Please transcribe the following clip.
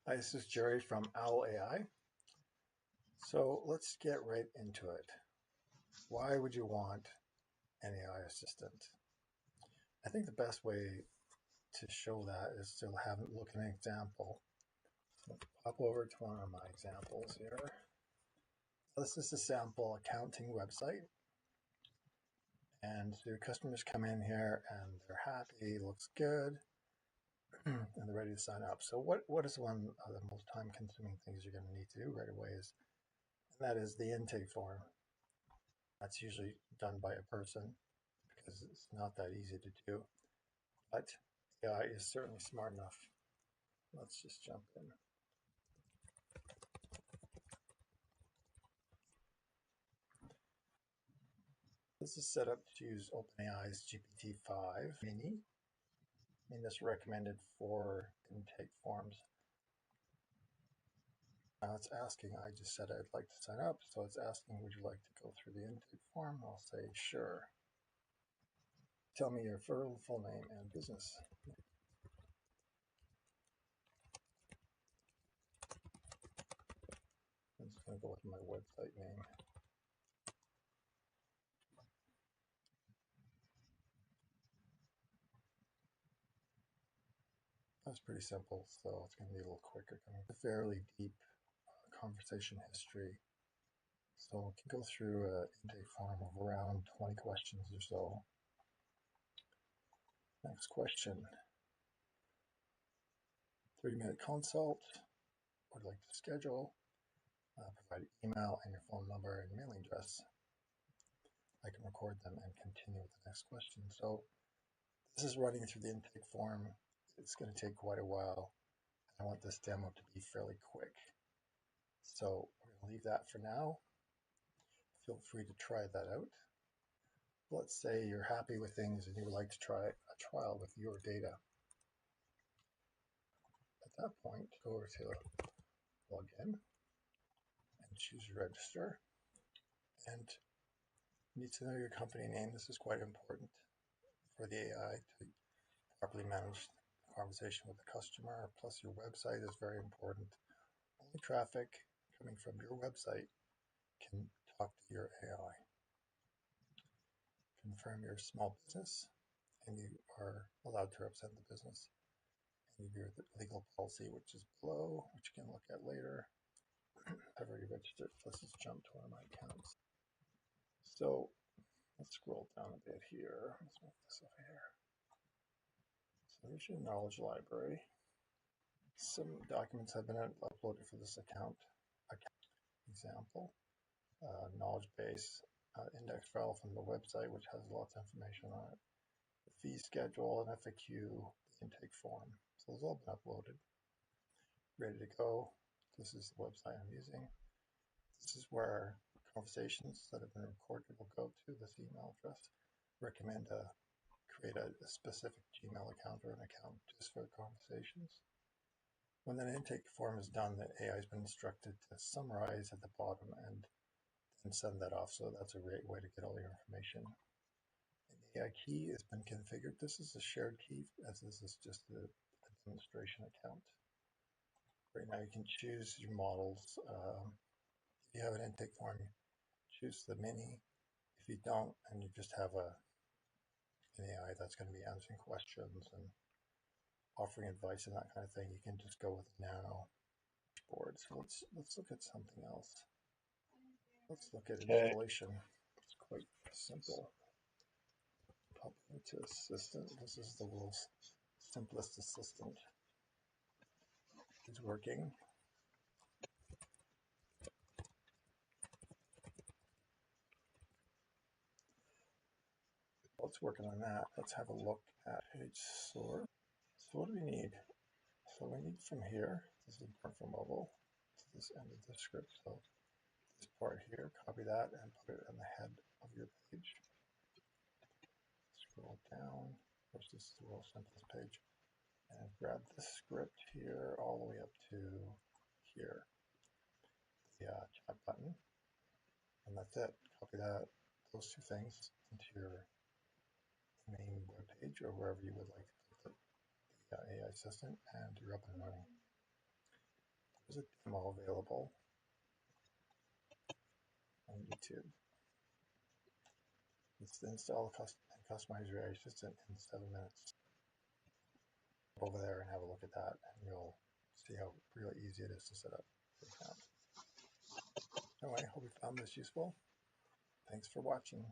Hi, this is Jerry from OwlAI. So let's get right into it. Why would you want an AI assistant? I think the best way to show that is to have it look at an example. So pop over to one of my examples here. This is a sample accounting website. And your customers come in here and they're happy, looks good, and they're ready to sign up. So what is one of the most time consuming things you're going to need to do right away and that is the intake form. That's usually done by a person because it's not that easy to do. But AI is certainly smart enough. Let's just jump in. This is set up to use OpenAI's GPT-5 mini. And this recommended for intake forms. Now it's asking, I just said I'd like to sign up. So it's asking, would you like to go through the intake form? I'll say, sure. Tell me your full name and business. I'm just going to go with my website name. That's pretty simple, so it's going to be a little quicker. A fairly deep conversation history. So we can go through an intake form of around 20 questions or so. Next question. 30-minute consult. Would like to schedule. Provide email and your phone number and mailing address. I can record them and continue with the next question. So this is running through the intake form. It's going to take quite a while. I want this demo to be fairly quick. So we're going to leave that for now. Feel free to try that out. Let's say you're happy with things and you would like to try a trial with your data. At that point, go over to log in and choose register. And you need to know your company name. This is quite important for the AI to properly manage the conversation with the customer. Plus your website is very important. Only traffic coming from your website can talk to your AI. Confirm your small business and you are allowed to represent the business. And your legal policy, which is below, which you can look at later. I've already registered. Let's just jump to one of my accounts. So let's scroll down a bit here. Let's move this over here. So here's your knowledge library. Some documents have been uploaded for this account. Example, knowledge base, index file from the website, which has lots of information on it. The fee schedule, an FAQ, the intake form. So those all been uploaded. Ready to go. This is the website I'm using. This is where conversations that have been recorded will go to this email address. Recommend create a specific Gmail account or an account just for conversations. When that intake form is done, the AI has been instructed to summarize at the bottom and then send that off. So that's a great way to get all your information. An AI key has been configured. This is a shared key, as this is just a demonstration account. Right now you can choose your models. If you have an intake form, choose the mini. If you don't, and you just have an AI that's going to be answering questions and offering advice and that kind of thing, you can just go with nano board. So let's look at something else. Let's look at installation. It's quite simple. Pop into assistant. This is the world's simplest assistant. It's working. Well, it's working on that. Let's have a look at page sort. So what do we need? So we need from here, this is important for mobile, to this end of the script. So this part here, copy that and put it in the head of your page. Scroll down. Of course, this is the world's simplest page. And grab this script here all the way up to here, the chat button. And that's it. Copy that, those two things into your main web page or wherever you would like to put the AI assistant, and you're up and running. There's a demo available on YouTube. It's to install and customize your AI assistant in 7 minutes. Go over there and have a look at that, and you'll see how really easy it is to set up your account. Anyway, I hope you found this useful. Thanks for watching.